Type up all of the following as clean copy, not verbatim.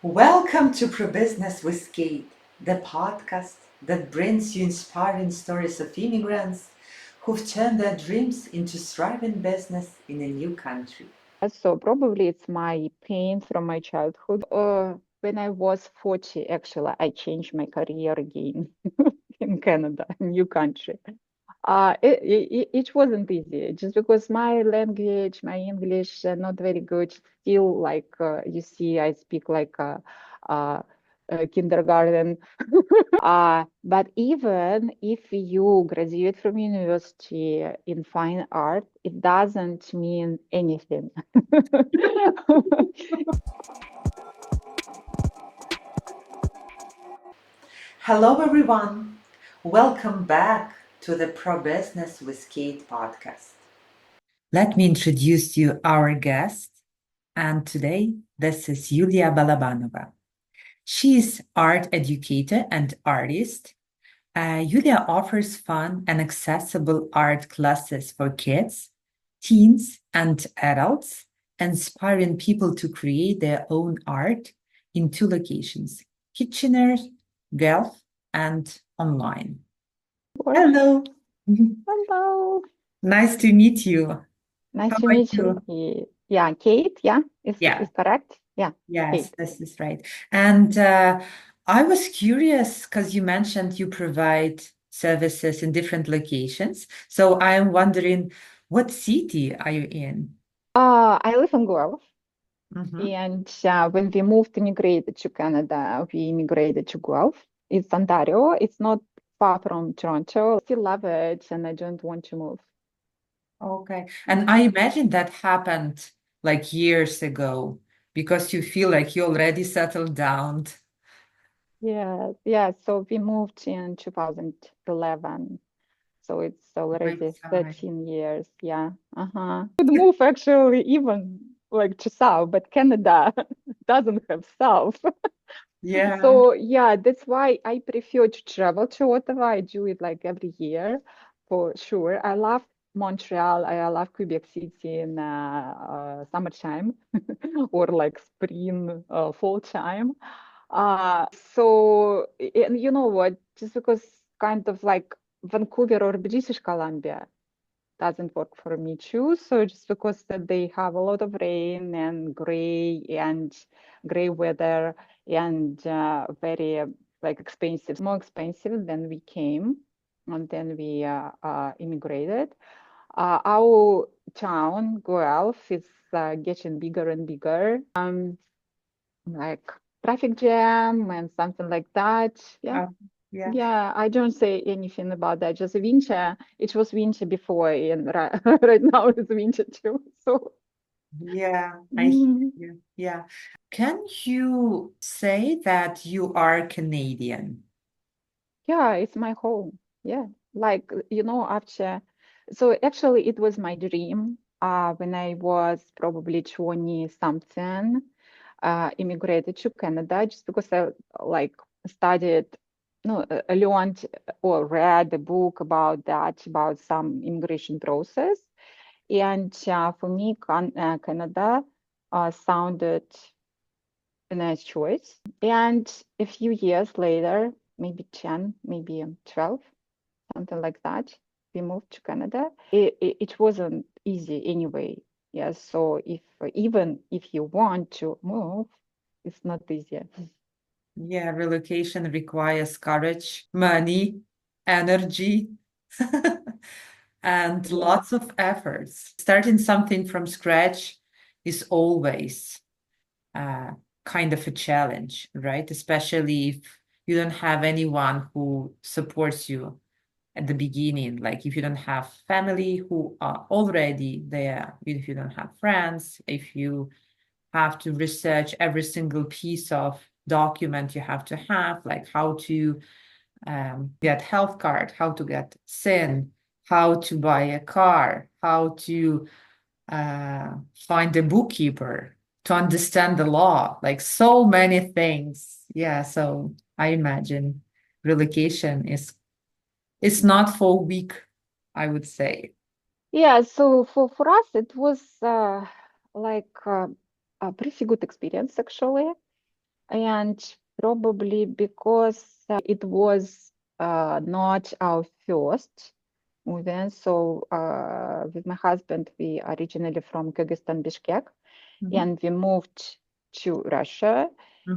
Welcome to Pro Business with Kate, the podcast that brings you inspiring stories of immigrants who've turned their dreams into thriving business in a new country. So probably it's my pain from my childhood. When I was 40, actually, I changed my career again in Canada, new country. It wasn't easy just because my language, my English, not very good. Still, like you see, I speak like uh, kindergarten. But even if you graduate from university in fine art, it doesn't mean anything. Hello, everyone. Welcome back to the Pro Business with Kate podcast. Let me introduce you our guest. And today, this is Yulia Balabanova. She is art educator and artist. Yulia offers fun and accessible art classes for kids, teens, and adults, inspiring people to create their own art in two locations, Kitchener, Guelph, and online. Hello. Hello. Nice to meet you. Nice How to are meet you? you. Yeah, Kate. Yeah, Yeah. is correct. Yeah, Yes, Kate. this is right. And I was curious because you mentioned you provide services in different locations. So I'm wondering, what city are you in? I live in Guelph, Mhm. and when we moved, immigrated to Canada, we immigrated to Guelph. It's Ontario. It's not far from Toronto. Still love it, and I don't want to move. Okay. And I imagine that happened like years ago because you feel like you already settled down. Yeah, yeah. So we moved in 2011. So it's Great already time. 13 years. Yeah. Uh-huh. Could move actually even like to South, but Canada doesn't have South. Yeah. So yeah, that's why I prefer to travel to Ottawa. I do it like every year for sure. I love Montreal. I love Quebec City in summertime or like spring, fall time. So, and you know what? Just because kind of like Vancouver or British Columbia doesn't work for me too. So just because that they have a lot of rain and gray weather and very like expensive, more expensive than we came and then we immigrated. Our town, Guelph, is getting bigger and bigger. Like traffic jam and something like that. Yeah. Yeah. Yeah, I don't say anything about that. Just winter. It was winter before, and right now it's winter too. So, Yeah, I hear mhm. you. Yeah. Can you say that you are Canadian? Yeah, it's my home. Yeah, like after. So actually, it was my dream. When I was probably 20 something, immigrated to Canada just because I like studied, no, learned or read a book about that, about some immigration process. And for me, Canada sounded a nice choice. And a few years later, maybe 10, maybe 12, something like that, we moved to Canada. It wasn't easy anyway. Yes, so if even if you want to move, it's not easy. Yeah, relocation requires courage, money, energy, and Yeah. lots of efforts. Starting something from scratch is always uh, kind of a challenge, right? Especially if you don't have anyone who supports you at the beginning. Like if you don't have family who are already there, if you don't have friends, if you have to research every single piece of document you have to have, like how to get health card, how to get SIN, how to buy a car, how to find a bookkeeper, to understand the law, like so many things. Yeah, so I imagine relocation is it's not for weak, I would say. Yeah, so for us it was like a pretty good experience actually. And probably because it was not our first moving. So with my husband, we are originally from Kyrgyzstan, Bishkek, and we moved to Russia.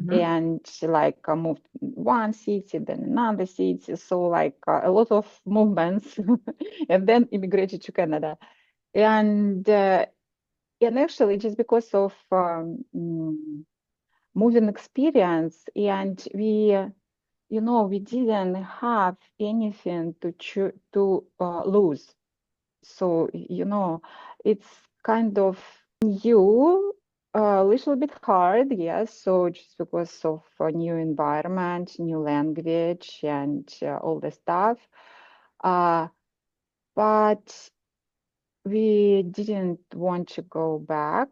And like moved one city, then another city. So like a lot of movements, and then immigrated to Canada. And actually, just because of moving experience, and we, we didn't have anything to lose. So, it's kind of new, a little bit hard, yes. So just because of a new environment, new language, and all the stuff. But we didn't want to go back.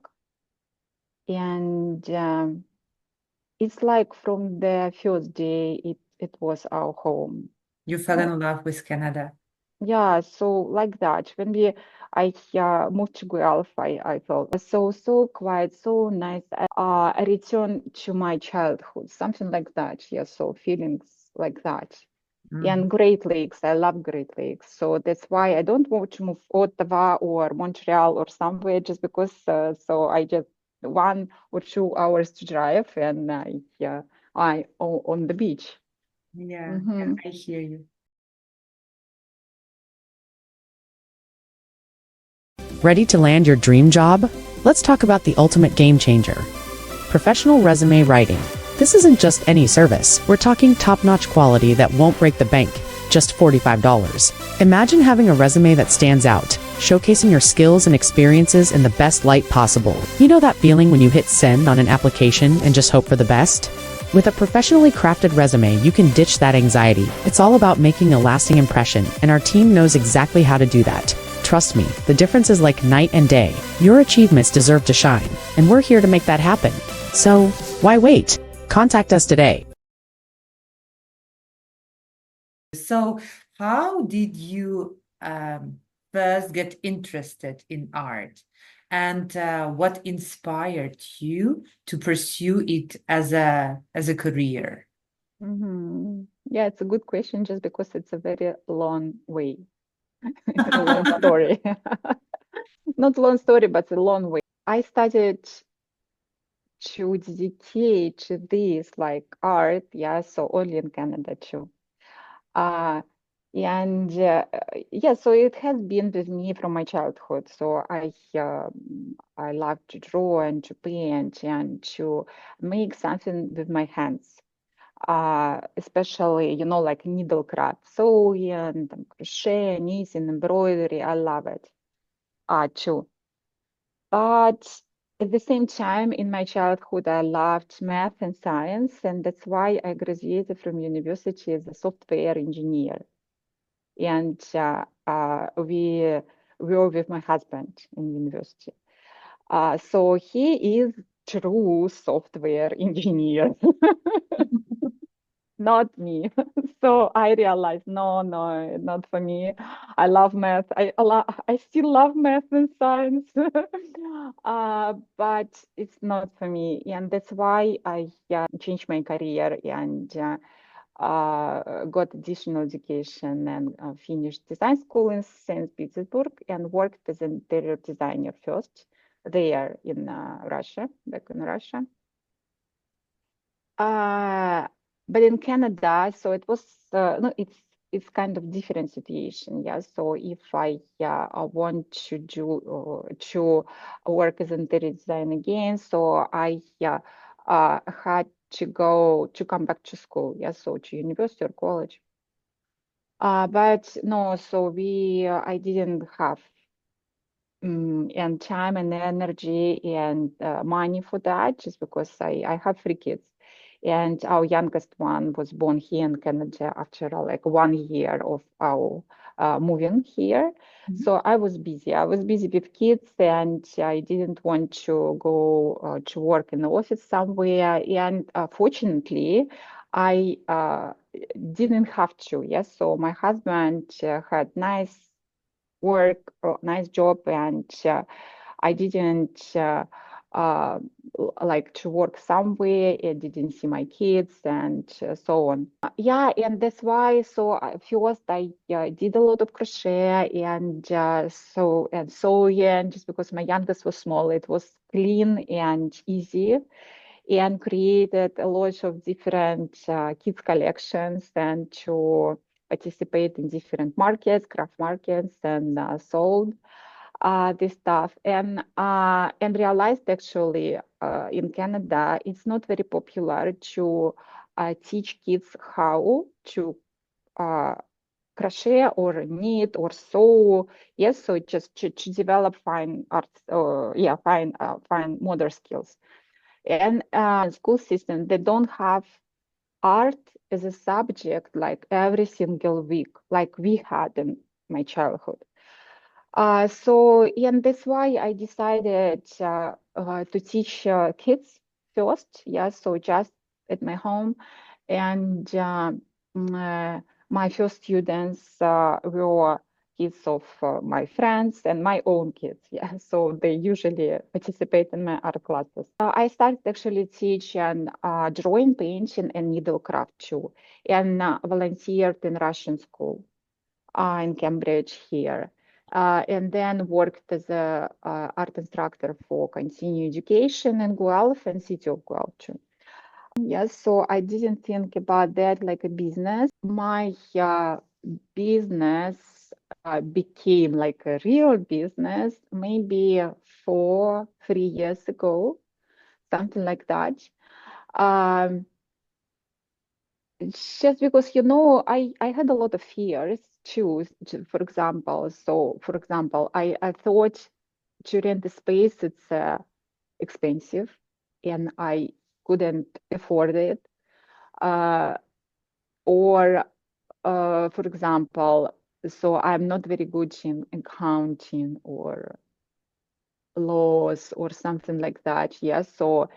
And it's like from the first day, it was our home. You fell in love with Canada. Yeah, so like that. When I moved to Guelph, I felt so quiet, so nice. I returned to my childhood, something like that. Yeah, so feelings like that. And Great Lakes, I love Great Lakes. So that's why I don't want to move Ottawa or Montreal or somewhere just because so I just 1 or 2 hours to drive and I on the beach. Yeah, I hear you. Ready to land your dream job? Let's talk about the ultimate game changer. Professional resume writing. This isn't just any service. We're talking top-notch quality that won't break the bank. Just $45. Imagine having a resume that stands out, showcasing your skills and experiences in the best light possible. You know that feeling when you hit send on an application and just hope for the best? With a professionally crafted resume, you can ditch that anxiety. It's all about making a lasting impression, and our team knows exactly how to do that. Trust me, the difference is like night and day. Your achievements deserve to shine, and we're here to make that happen. So, why wait? Contact us today. So, how did you first get interested in art? And what inspired you to pursue it as a career? Yeah, it's a good question just because it's a very long way. It's a long story. Not long story, but a long way. I started to dedicate to this like art, yeah, so only in Canada too. And yeah, so it has been with me from my childhood. So I love to draw and to paint and to make something with my hands. Especially, like needlecraft, sewing, crochet, knitting, embroidery. I love it too. But at the same time, in my childhood, I loved math and science, and that's why I graduated from university as a software engineer. And we were with my husband in university. So he is true software engineer. Not me. So I realized, no, not for me. I love math. I still love math and science, but it's not for me. And that's why I changed my career and got additional education and finished design school in St. Petersburg and worked as an interior designer first there in Russia, back in Russia. But in Canada, so it was no, it's kind of different situation. Yeah. So if I want to do to work as an interior design again, so I had to come back to school. Yeah. So to university or college. But no, so I didn't have and time and energy and money for that just because I have 3 kids. And our youngest one was born here in Canada after like 1 year of our moving here. So I was busy. I was busy with kids and I didn't want to go to work in the office somewhere. And fortunately, I didn't have to. Yes. So my husband had nice work, nice job, and I didn't like to work somewhere and didn't see my kids and so on. Yeah, and that's why. So first I did a lot of crochet and sewing, just because my youngest was small. It was clean and easy, and created a lot of different kids collections and to participate in different markets, craft markets, and sold this stuff, and realized actually in Canada it's not very popular to teach kids how to crochet or knit or sew. Yes, so just to develop fine arts, fine motor skills. And school system, they don't have art as a subject like every single week, like we had in my childhood. And that's why I decided to teach kids first. Yeah, so just at my home, and my first students were kids of my friends and my own kids. Yeah, so they usually participate in my art classes. I started actually teaching drawing, painting, and needlecraft too, and volunteered in Russian school in Cambridge here. And then worked as a art instructor for continuing education in Guelph and city of Guelph too. Yes, so I didn't think about that like a business. My business became like a real business maybe 3 years ago, something like that. Just because, I had a lot of fears too. For example, I thought to rent the space, it's expensive and I couldn't afford it. Or, for example, so I'm not very good in accounting or laws or something like that. Yeah, so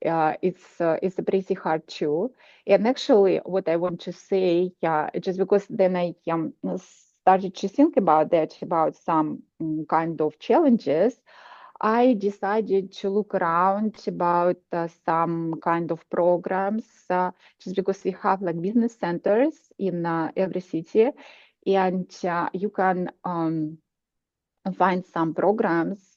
it's a pretty hard too. And actually, what I want to say, just because then I started to think about that, about some kind of challenges, I decided to look around about some kind of programs, just because we have like business centers in every city, and you can find some programs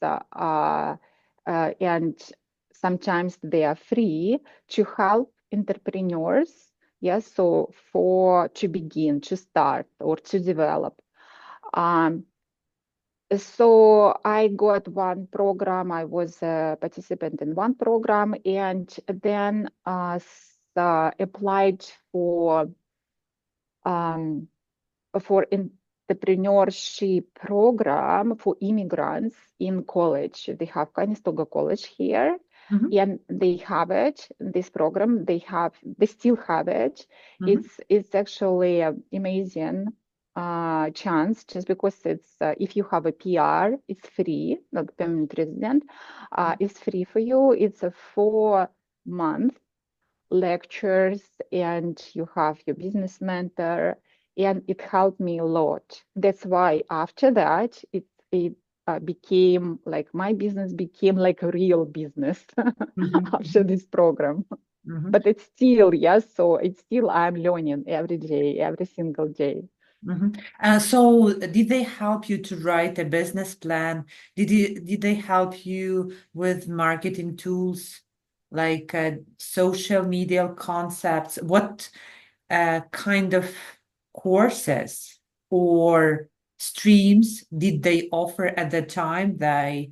and sometimes they are free to help entrepreneurs. Yes, so to begin, to start, or to develop. So I got one program. I was a participant in one program, and then applied for entrepreneurship program for immigrants in college. They have Conestoga College here, and they have it. This program they still have it. It's actually an amazing chance, just because it's if you have a PR, it's free, not permanent resident. It's free for you. It's a 4-month lectures, and you have your business mentor, and it helped me a lot. That's why after that, it became like my business became like a real business after this program. But it's still, yes, so it's still I'm learning every day, every single day. So did they help you to write a business plan? Did they help you with marketing tools, like social media concepts? What kind of courses or streams did they offer at the time that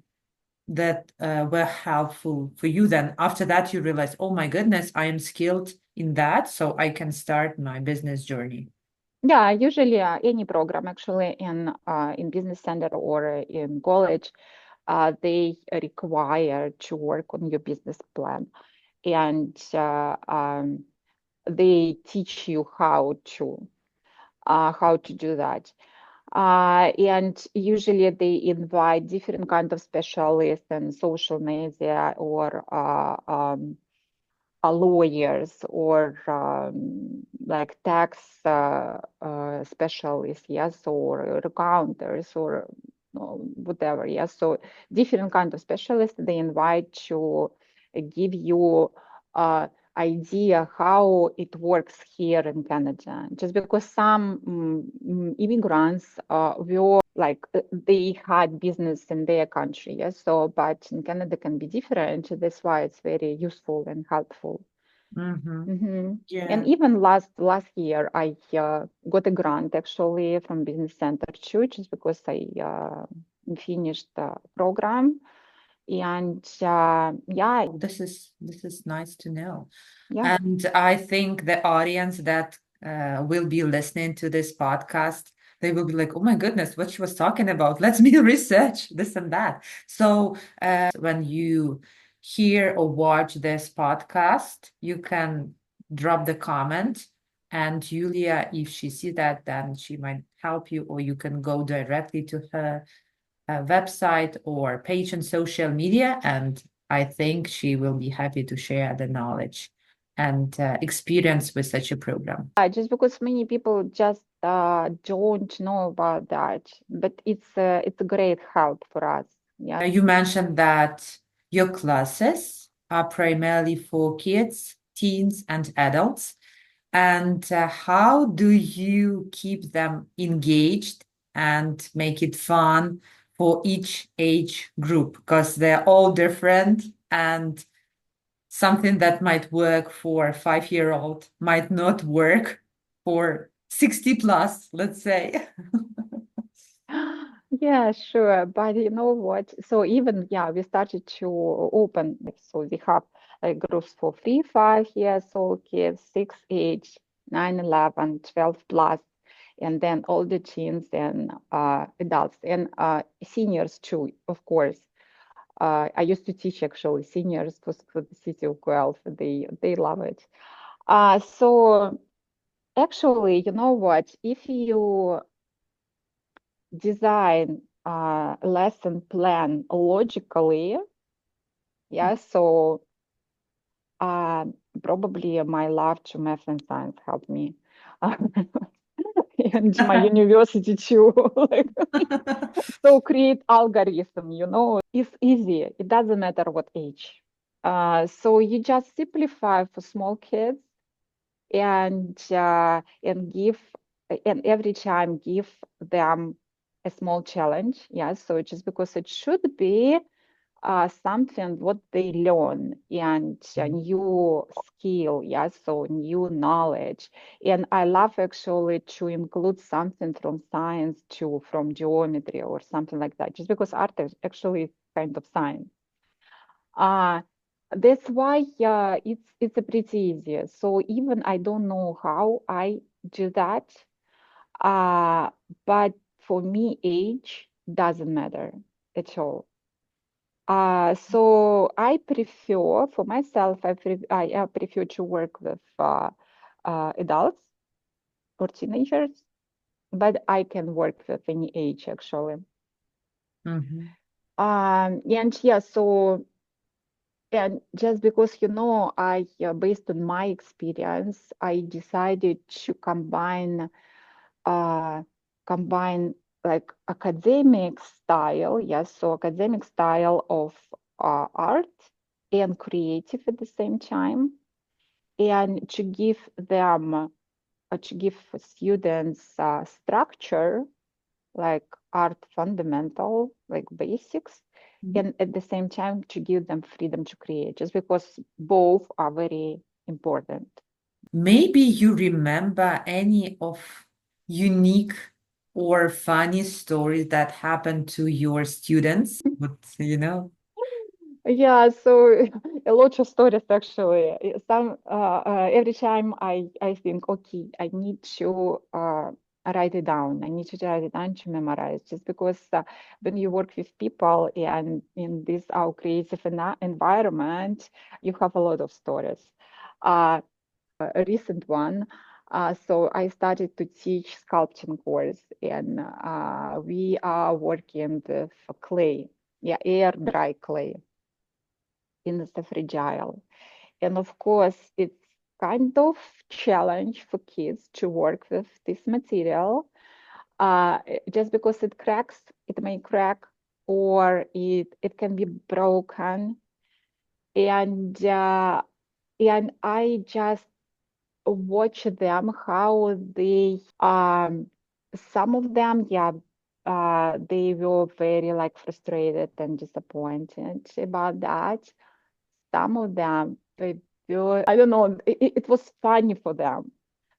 were helpful for you? Then after that you realized, oh my goodness, I am skilled in that, so I can start my business journey. Yeah, usually any program actually in business center or in college, they require to work on your business plan, and they teach you how to do that. And usually they invite different kind of specialists in social media, or lawyers, or like tax specialists, yes, or accountants, or whatever, yes. So different kind of specialists they invite to give you idea how it works here in Canada. Just because some immigrants were like they had business in their country, yes. So, but in Canada can be different. That's why it's very useful and helpful. Yeah. And even last year, I got a grant actually from Business Center too, just because I finished the program. And yeah, This is nice to know. yeah. And I think the audience that will be listening to this podcast, they will be like, oh my goodness, what she was talking about. Let's me research this and that. So when you hear or watch this podcast, you can drop the comment. And Julia, if she sees that, then she might help you, or you can go directly to her website or page on social media, and I think she will be happy to share the knowledge and experience with such a program. Just because many people just don't know about that, but it's a great help for us. Yeah. You mentioned that your classes are primarily for kids, teens, and adults. And how do you keep them engaged and make it fun for each age group? Because they're all different, and something that might work for a 5-year-old might not work for 60 plus, let's say. Yeah, sure. But you know what? So even, yeah, we started to open. So we have groups for 3, 5 years old kids, 6, 8, 9, 11, 12 plus, and then all the teens and adults and seniors too, of course. I used to teach actually seniors for the city of Guelph. They love it. So actually, you know what? If you design a lesson plan logically, yeah, so probably my love to math and science helped me. And my university too. Like, so create algorithm, you know, it's easy. It doesn't matter what age. So you just simplify for small kids and give and every time give them a small challenge. Yeah, so just because it should be something what they learn and new skill, yeah, so new knowledge. And I love actually to include something from science to from geometry or something like that, just because art is actually kind of science. That's why it's a pretty easy. So even I don't know how I do that, but for me, age doesn't matter at all. So I prefer, for myself, I prefer to work with adults or teenagers, but I can work with any age actually. And yeah, so and just because you know, I based on my experience, I decided to combine like academic style, yes, so academic style of art and creative at the same time, and to give them, to give students structure, like art fundamental, like basics, and at the same time to give them freedom to create, just because both are very important. Maybe you remember any of unique or funny stories that happened to your students, but Yeah, so a lot of stories actually. Some every time I think, okay, I need to write it down. I need to write it down to memorize, just because when you work with people and in this our creative environment, you have a lot of stories. A recent one. So I started to teach sculpting course, and we are working with clay, yeah, air dry clay in the fragile. And of course, it's kind of challenge for kids to work with this material. Just because it cracks, it may crack, or it can be broken. and I just watch them how they some of them, yeah, they were very like frustrated and disappointed about that. Some of them, they were, I don't know, it was funny for them.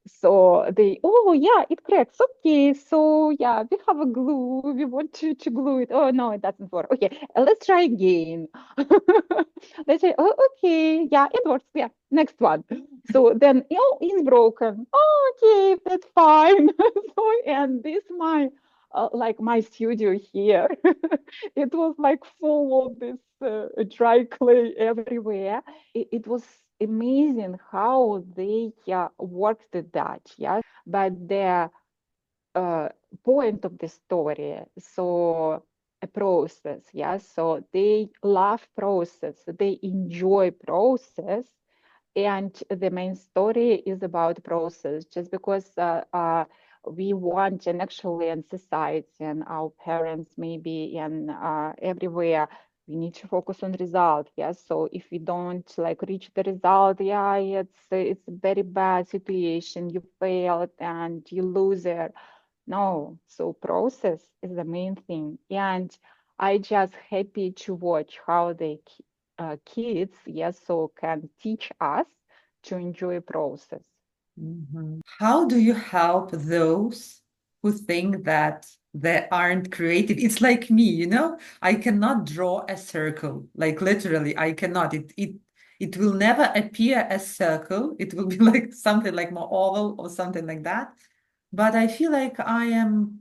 So they, oh yeah, it cracks. Okay, so yeah, we have a glue. We want to glue it. Oh no, it doesn't work. Okay, let's try again. They say, oh okay, yeah, it works. Yeah, next one. So then, oh, it's broken. Oh, okay, that's fine. So and this my like my studio here. It was like full of this dry clay everywhere. It was amazing how they worked at that, yeah. But the uh, point of the story, so a process, yeah. So they love process, they enjoy process, and the main story is about process. Just because we want, and actually in society and our parents maybe and everywhere, we need to focus on result. Yes, so if we don't like reach the result, yeah, it's a very bad situation. You failed and you lose it. No, so process is the main thing, and I just happy to watch how the kids, yes, so can teach us to enjoy process. Mhm. How do you help those who think that they aren't creative? It's like me, you know, I cannot draw a circle, like literally, I cannot. It will never appear as circle. It will be like something like more oval or something like that. But I feel like I am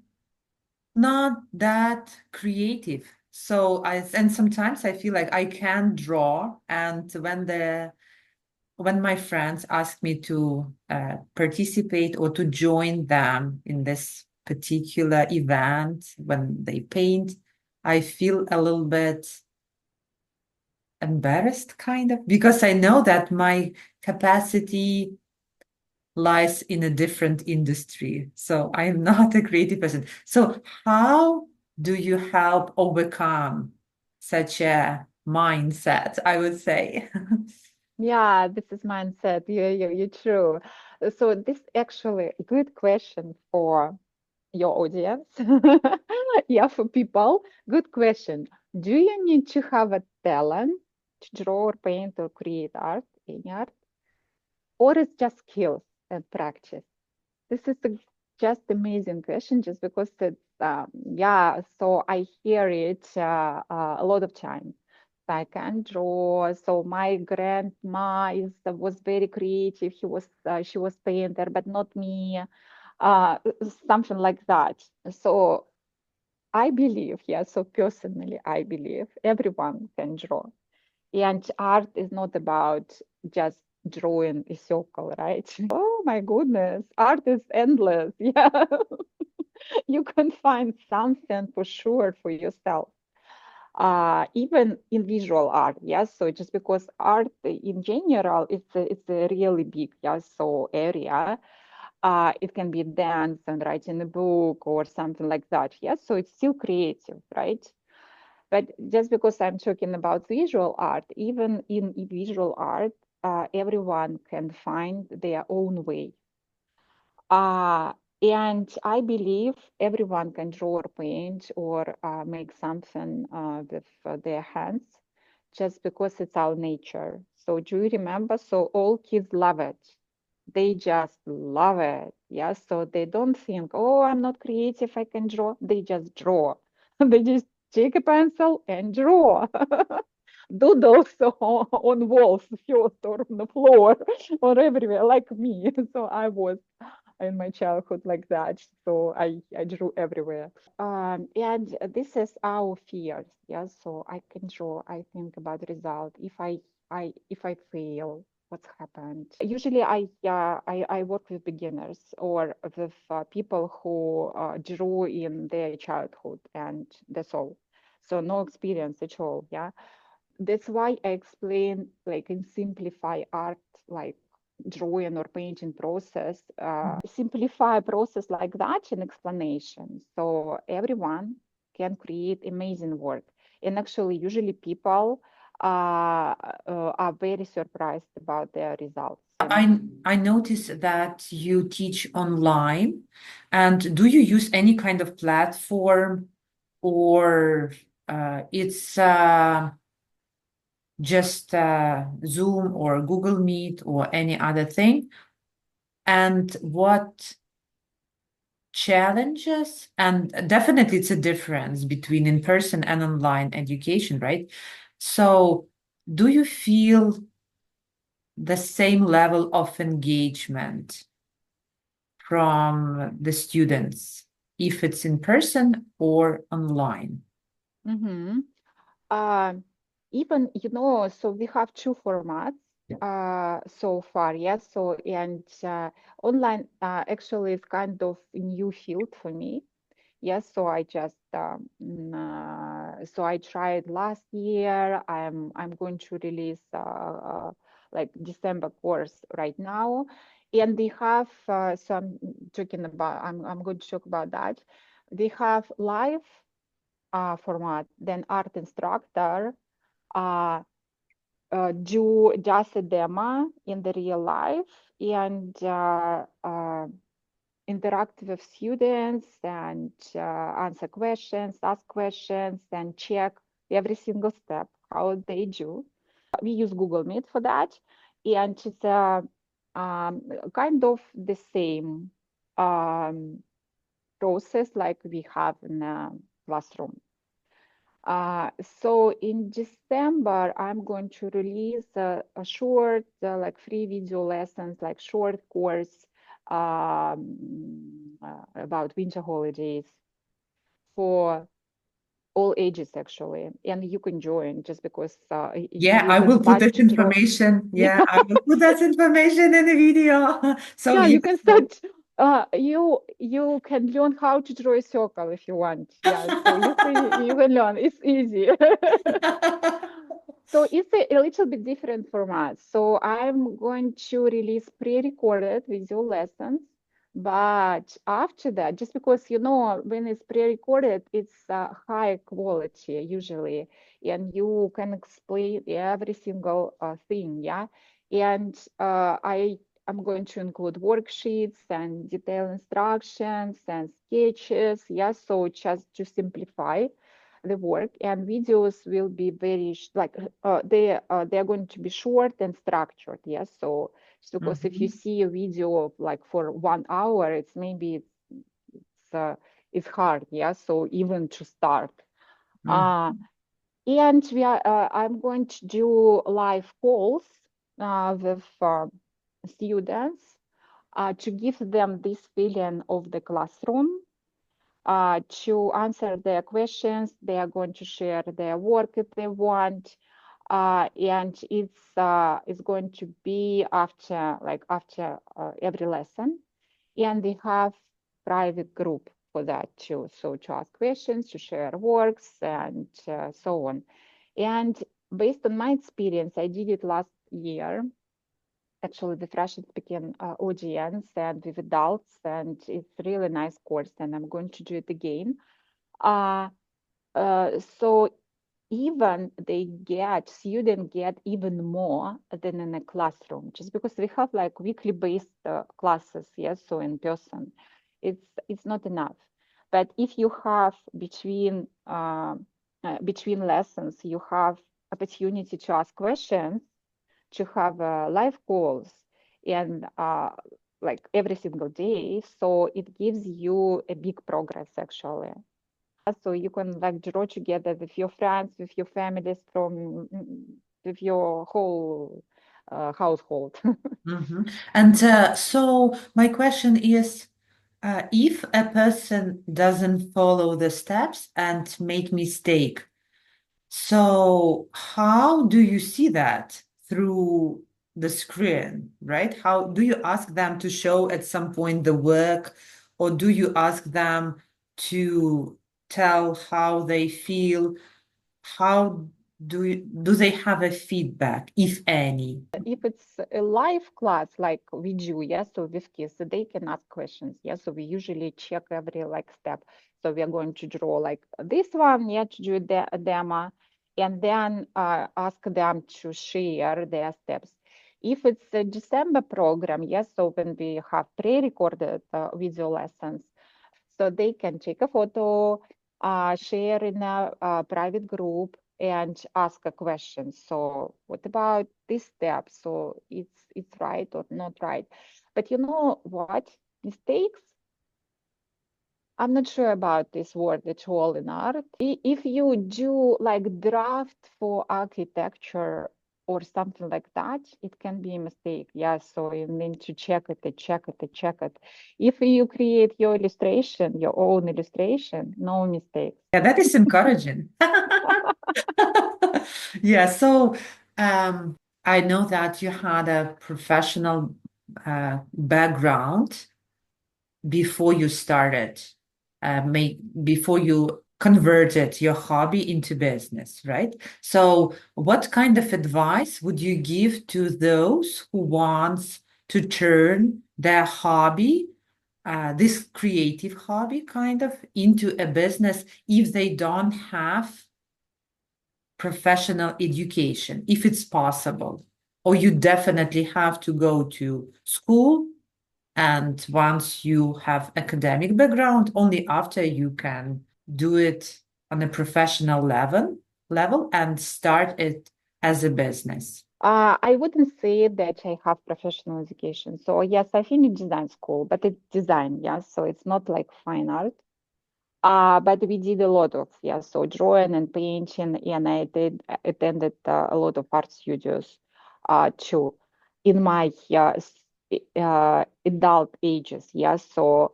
not that creative. So and sometimes I feel like I can draw, and when my friends ask me to participate or to join them in this particular event when they paint, I feel a little bit embarrassed, kind of, because I know that my capacity lies in a different industry. So I am not a creative person. So how do you help overcome such a mindset, I would say? Yeah, this is mindset. You're true. So this actually a good question for your audience. Yeah, for people. Good question. Do you need to have a talent to draw or paint or create art, any art, or it's just skills and practice? This is just amazing question, just because it's yeah. So I hear it a lot of time. I can draw. So my grandma was very creative. She was painter, but not me. Uh, Something like that. So I believe, yeah. So personally, I believe everyone can draw. And art is not about just drawing a circle, right? Oh my goodness, art is endless. Yeah, you can find something for sure for yourself. Even in visual art, yes. So just because art in general, it's a really big, yes, so area. It can be dance and writing a book or something like that. Yes, so it's still creative, right? But just because I'm talking about visual art, even in visual art, everyone can find their own way. Uh, and I believe everyone can draw or paint or make something with their hands just because it's our nature. So do you remember? So all kids love it. They just love it. Yes. So they don't think, oh, I'm not creative, I can draw. They just draw. They just take a pencil and draw. Doodles on walls first or on the floor or everywhere, like me. So I was in my childhood like that. So I drew everywhere. And this is our fears. Yes. So I can draw. I think about the result. If I fail, what's happened? Usually I work with beginners or with people who drew in their childhood, and that's all. So no experience at all. Yeah. That's why I explain like in simplify art, like drawing or painting process, simplify a process like that in explanation. So everyone can create amazing work. And actually, usually people are very surprised about their results. You know? I noticed that you teach online, and do you use any kind of platform, or it's just Zoom or Google Meet or any other thing? And what challenges, and definitely it's a difference between in-person and online education, right? So do you feel the same level of engagement from the students if it's in person or online? Mm-hmm. Even, you know, so we have two formats so far, yes. So, and online actually is kind of a new field for me. Yes, so I just so I tried last year. I'm going to release like December course right now, and they have so I'm talking about I'm going to talk about that. They have live format, then art instructor do just a demo in the real life and interact with students and answer questions, ask questions, and check every single step how they do. We use Google Meet for that, and it's kind of the same process like we have in a classroom. So in December, I'm going to release a short, like free video lessons, like short course about winter holidays for all ages actually, and you can join just because Yeah, you I can will put start that to draw. information. Yeah, I will put that information in the video. So Yeah, you you can start. You can learn how to draw a circle if you want. Yeah, so you can learn. It's easy. So it's a little bit different format. So I'm going to release pre-recorded video lessons, but after that, just because you know when it's pre-recorded, it's high quality usually, and you can explain every single thing, yeah. And I'm going to include worksheets and detailed instructions and sketches, yeah. So just to simplify the work, and videos will be very they are going to be short and structured, yes. So because if you see a video of like for 1 hour, it's maybe it's hard, yeah. So even to start, and I'm going to do live calls with students to give them this feeling of the classroom, to answer their questions. They are going to share their work if they want, and it's going to be after every lesson, and they have private group for that too. So to ask questions, to share works, and so on. And based on my experience, I did it last year actually with Russian-speaking audience and with adults, and it's really nice course, and I'm going to do it again. So even students get even more than in a classroom, just because we have like weekly based classes, yes, so in person, it's not enough. But if you have between lessons, you have opportunity to ask questions, to have live calls, and like every single day, so it gives you a big progress actually. So you can like draw together with your friends, with your families, with your whole household. And so my question is, if a person doesn't follow the steps and make mistake, so how do you see that through the screen, right? How do you ask them to show at some point the work, or do you ask them to tell how they feel? How do they have a feedback, if any? If it's a live class like we do, yes, so with kids, so they can ask questions, yes. So we usually check every like step. So we are going to draw like this one, yeah, to do a demo, and then ask them to share their steps. If it's a December program, yes, so when we have pre-recorded video lessons, so they can take a photo, share in a private group, and ask a question. So what about this step? So it's right or not right? But you know what? Mistakes? I'm not sure about this word at all in art. If you do like draft for architecture or something like that, it can be a mistake. Yeah, so you need to check it, check it, check it. If you create your illustration, your own illustration, no mistakes. Yeah, that is encouraging. Yeah, so I know that you had a professional background before you started, before you converted your hobby into business, right? So what kind of advice would you give to those who wants to turn their hobby, this creative hobby kind of, into a business if they don't have professional education, if it's possible? Or you definitely have to go to school, and once you have academic background, only after you can do it on a professional level and start it as a business. I wouldn't say that I have professional education. So yes, I finished design school, but it's design, yes. So it's not like fine art. But we did a lot of, yeah, so drawing and painting, and I attended a lot of art studios too in my adult ages, yeah. So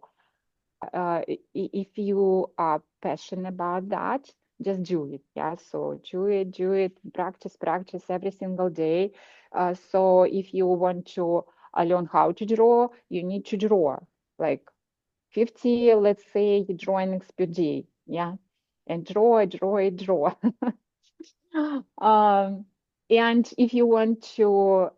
if you are passionate about that, just do it, yeah. So do it, practice every single day. So if you want to learn how to draw, you need to draw like 50, let's say, drawings per day, yeah, and draw. And if you want to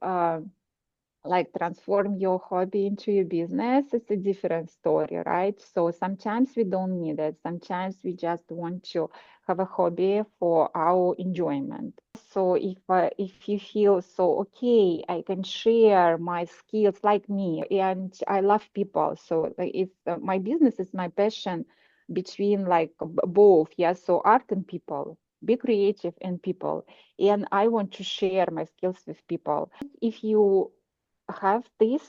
like transform your hobby into your business, it's a different story, right? So sometimes we don't need it. Sometimes we just want to have a hobby for our enjoyment. So if you feel so okay, I can share my skills like me, and I love people. So like it's my business is my passion between like both, yeah. So art and people, be creative and people, and I want to share my skills with people. If you have this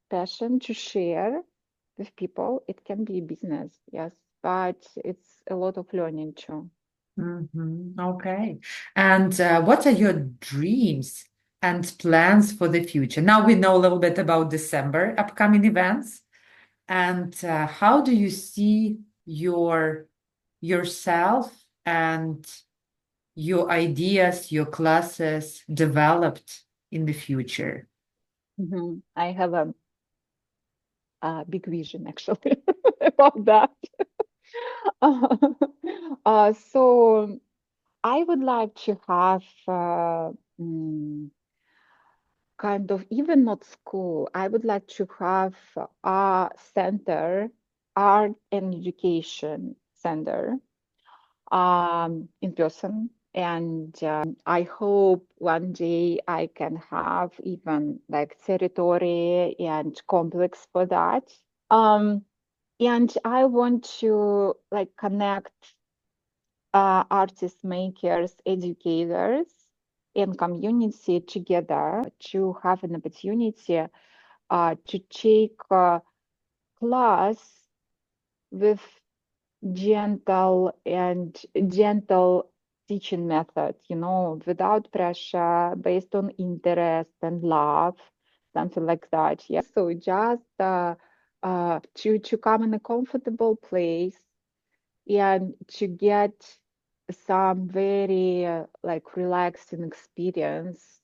passion to share with people, it can be a business, yes, but it's a lot of learning too. Okay. And what are your dreams and plans for the future? Now we know a little bit about December upcoming events. And how do you see yourself and your ideas, your classes developed in the future? I have a big vision actually about that. So I would like to have kind of, even not school, I would like to have a center, art and education center, in person. And I hope one day I can have even like territory and complex for that. And I want to like connect artists, makers, educators, and community together to have an opportunity to take a class with gentle teaching method, you know, without pressure, based on interest and love, something like that. Yeah. So just to come in a comfortable place and to get some very like relaxing experience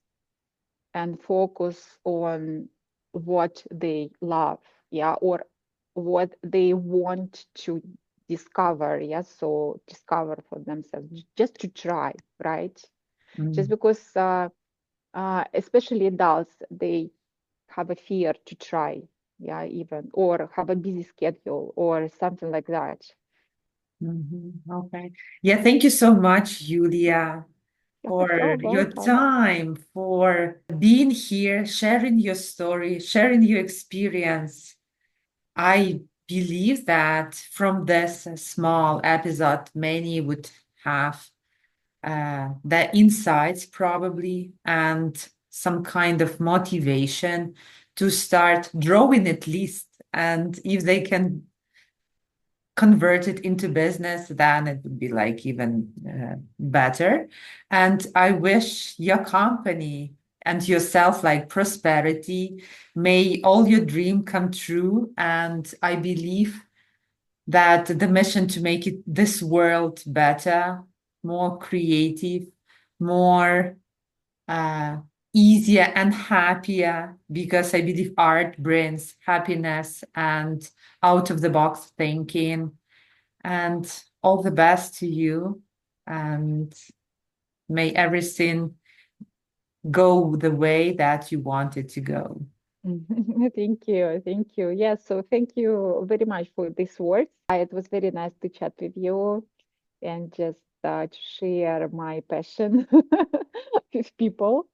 and focus on what they love, yeah, or what they want to discover, yeah. So discover for themselves, just to try, right? Just because especially adults, they have a fear to try, yeah, even, or have a busy schedule or something like that. Okay. Yeah, thank you so much, Yulia. for So your welcome. time, for being here, sharing your story, sharing your experience. I believe that from this small episode, many would have the insights probably and some kind of motivation to start drawing at least. And if they can convert it into business, then it would be like even better. And I wish your company and yourself like prosperity. May all your dream come true. And I believe that the mission to make it this world better, more creative, more easier and happier, because I believe art brings happiness and out of the box thinking. And all the best to you. And may everything go the way that you want it to go. Thank you. Thank you. Yes, so thank you very much for these words. It was very nice to chat with you and just to share my passion with people.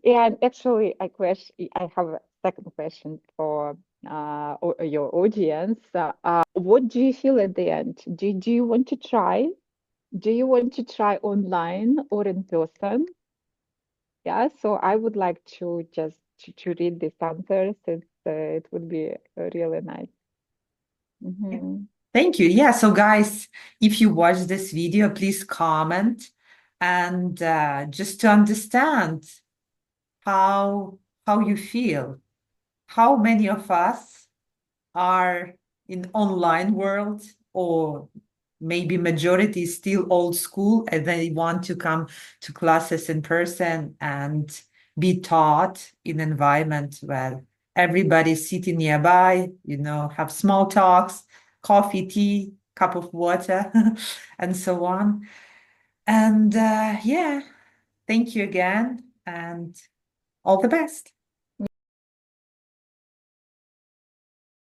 And actually, I have a second question for your audience. What do you feel at the end? Do you want to try? Do you want to try online or in person? Yeah, so I would like to just to read this answer since it would be really nice. Thank you. Yeah, so guys, if you watch this video, please comment and just to understand how you feel. How many of us are in online world, or maybe majority is still old school and they want to come to classes in person and be taught in environment where everybody's sitting nearby, have small talks, coffee, tea, cup of water, and so on. And yeah, thank you again and all the best.